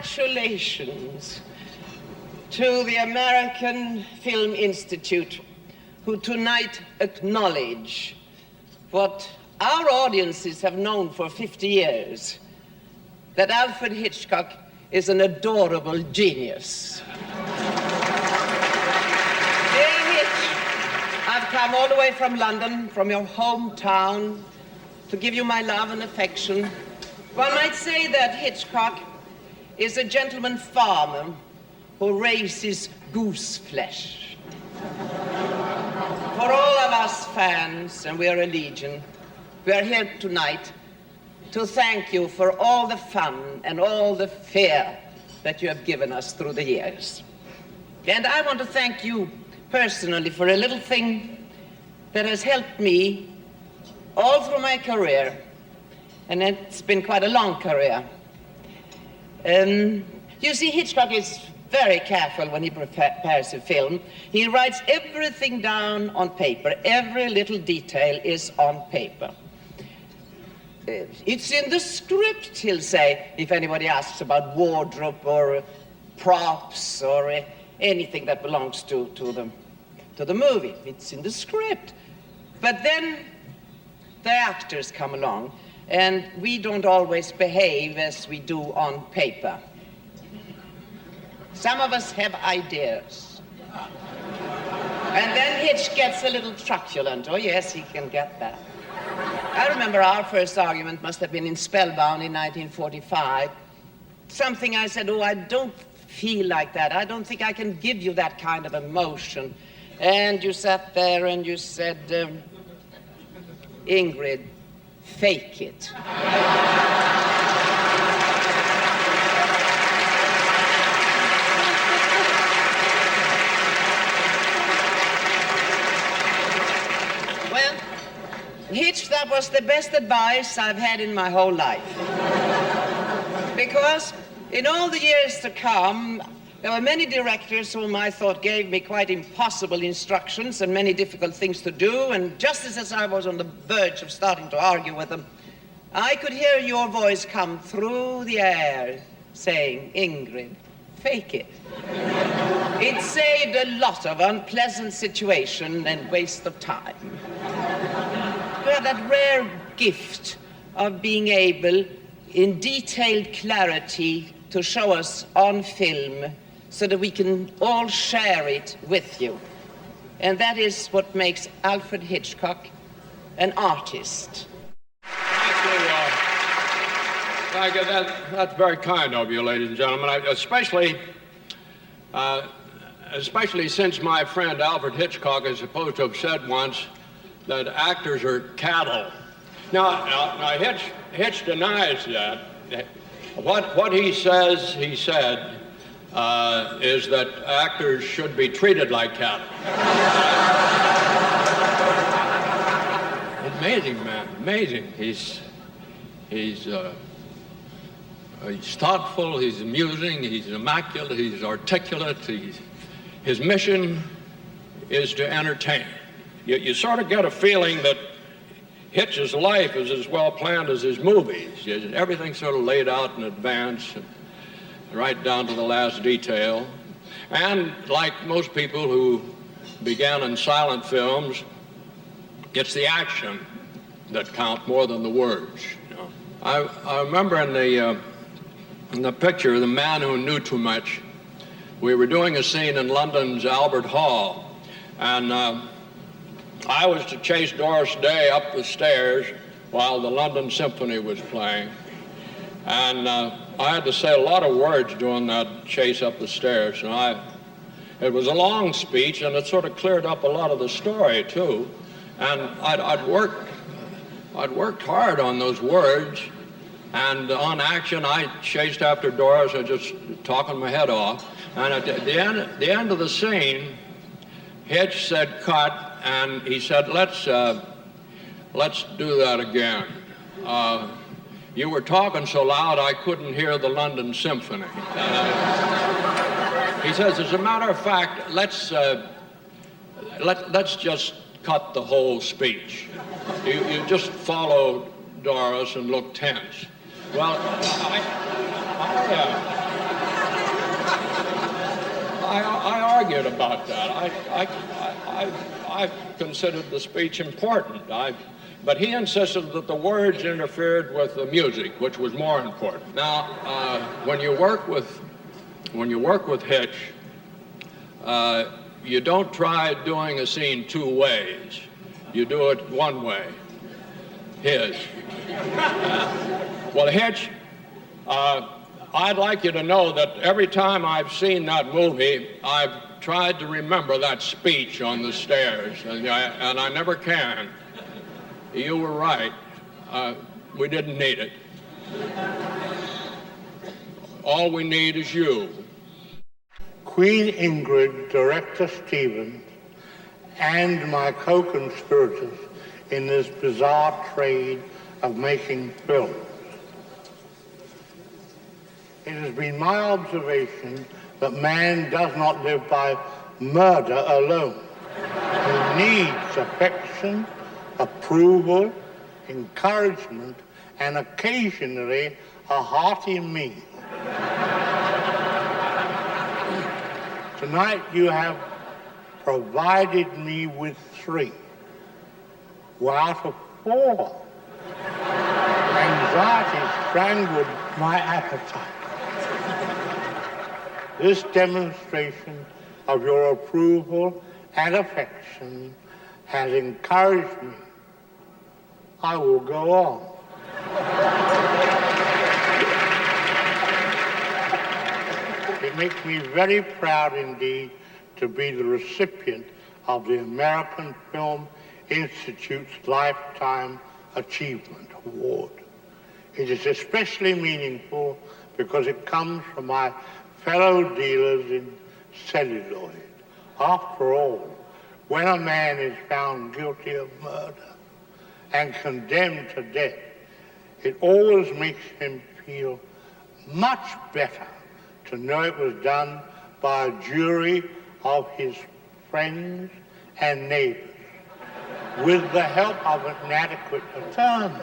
congratulations to the American Film Institute, who tonight acknowledge what our audiences have known for 50 years, that Alfred Hitchcock is an adorable genius. Dear Hitch, I've come all the way from London, from your hometown, to give you my love and affection. One might say that Hitchcock is a gentleman farmer who raises goose flesh. For all of us fans, and we are a legion, we are here tonight to thank you for all the fun and all the fear that you have given us through the years. And I want to thank you personally for a little thing that has helped me all through my career, and it's been quite a long career. You see, Hitchcock is very careful when he prepares a film. He writes everything down on paper. Every little detail is on paper. It's in the script, he'll say, if anybody asks about wardrobe or props or anything that belongs to the movie. It's in the script. But then the actors come along, and we don't always behave as we do on paper. Some of us have ideas. And then Hitch gets a little truculent. Oh, yes, he can get that. I remember our first argument must have been in Spellbound in 1945. Something I said, oh, I don't feel like that. I don't think I can give you that kind of emotion. And you sat there and you said, Ingrid, fake it. Well, Hitch, that was the best advice I've had in my whole life. Because in all the years to come, there were many directors whom I thought gave me quite impossible instructions and many difficult things to do, and just as I was on the verge of starting to argue with them, I could hear your voice come through the air saying, Ingrid, fake it. It saved a lot of unpleasant situation and waste of time. Well, that rare gift of being able, in detailed clarity, to show us on film so that we can all share it with you. And that is what makes Alfred Hitchcock an artist. Thank you. That's very kind of you, ladies and gentlemen. Especially since my friend Alfred Hitchcock is supposed to have said once that actors are cattle. Now Hitch denies that. What he says, he said, is that actors should be treated like cattle. Amazing, man, amazing. He's thoughtful, he's amusing, he's immaculate, he's articulate. His mission is to entertain. You sort of get a feeling that Hitch's life is as well planned as his movies. Everything's sort of laid out in advance, right down to the last detail. And like most people who began in silent films, it's the action that counts more than the words. You know? I remember in the picture, The Man Who Knew Too Much, we were doing a scene in London's Albert Hall, and I was to chase Doris Day up the stairs while the London Symphony was playing. And I had to say a lot of words during that chase up the stairs. And it was a long speech, and it sort of cleared up a lot of the story, too. And I'd worked hard on those words. And on action, I chased after Doris, I just talking my head off. And at the end of the scene, Hitch said, cut. And he said, let's do that again. You were talking so loud I couldn't hear the London Symphony. He says, as a matter of fact, let's just cut the whole speech. You just follow Doris and look tense. Well, worried about that. I considered the speech important. But he insisted that the words interfered with the music, which was more important. Now, when you work with Hitch, you don't try doing a scene two ways. You do it one way. His. Well, Hitch, I'd like you to know that every time I've seen that movie, I've tried to remember that speech on the stairs, and I never can. You were right. We didn't need it. All we need is you. Queen Ingrid, Director Stevens, and my co-conspirators in this bizarre trade of making films. It has been my observation that man does not live by murder alone. He needs affection, approval, encouragement, and occasionally a hearty meal. Tonight you have provided me with 3. Well, out of 4. Anxiety strangled my appetite. This demonstration of your approval and affection has encouraged me. I will go on. It makes me very proud indeed to be the recipient of the American Film Institute's Lifetime Achievement Award. It is especially meaningful because it comes from my fellow dealers in celluloid. After all, when a man is found guilty of murder and condemned to death, it always makes him feel much better to know it was done by a jury of his friends and neighbors with the help of an adequate attorney.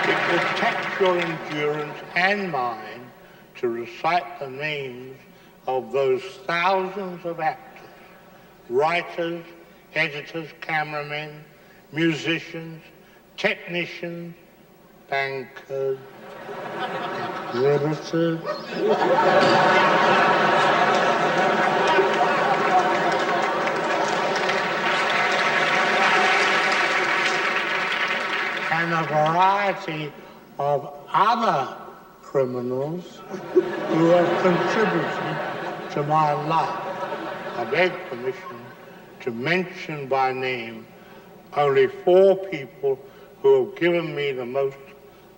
It will tax your endurance and mine to recite the names of those thousands of actors, writers, editors, cameramen, musicians, technicians, bankers, exhibitors, and a variety of other criminals who have contributed to my life. I beg permission to mention by name only 4 people who have given me the most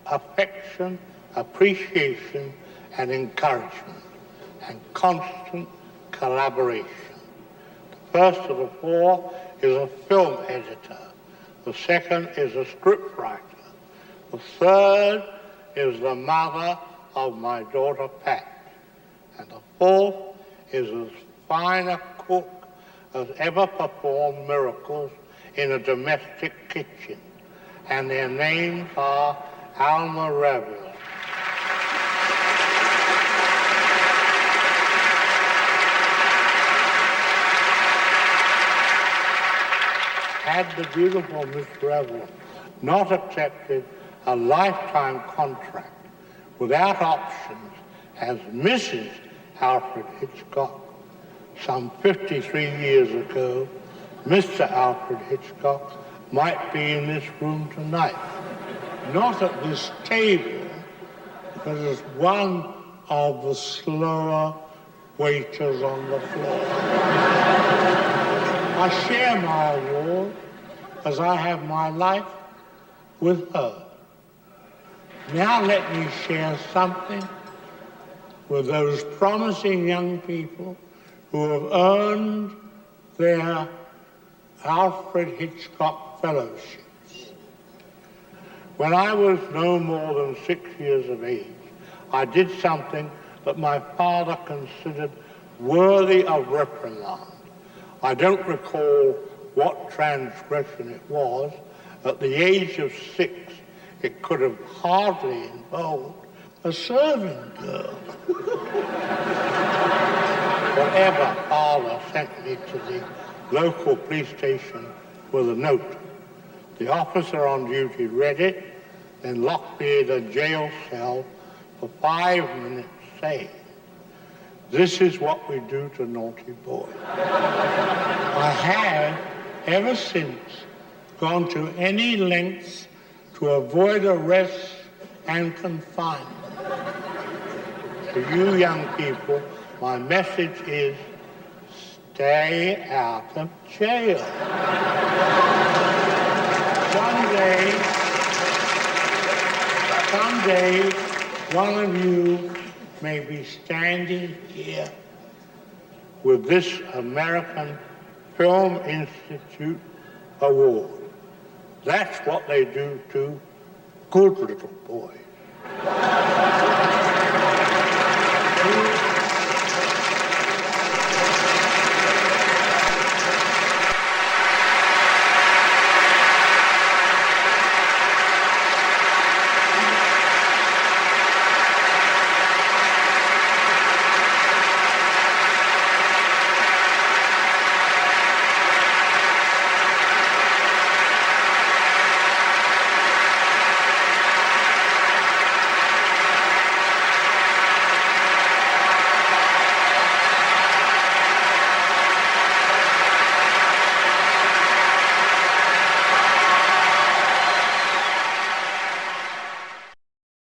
affection, appreciation, and encouragement, and constant collaboration. The first of the 4 is a film editor. The second is a scriptwriter. The third is the mother of my daughter Pat. And the 4th is as fine a cook as ever performed miracles in a domestic kitchen. And their names are Alma Revel. Had the beautiful Miss Revel not accepted a lifetime contract without options as Mrs. Alfred Hitchcock some 53 years ago, Mr. Alfred Hitchcock might be in this room tonight. Not at this table, but as one of the slower waiters on the floor. I share my award, as I have my life, with her. Now let me share something with those promising young people who have earned their Alfred Hitchcock fellowships. When I was no more than 6 years of age, I did something that my father considered worthy of reprimand. I don't recall what transgression it was. At the age of 6, it could have hardly involved a servant girl. Whatever father sent me to the local police station with a note. The officer on duty read it, then locked me in a jail cell for 5 minutes, saying, "This is what we do to naughty boys." I have, ever since, gone to any lengths to avoid arrest and confinement. To you young people, my message is, stay out of jail. Someday, one of you may be standing here with this American Film Institute award. That's what they do to good little boys.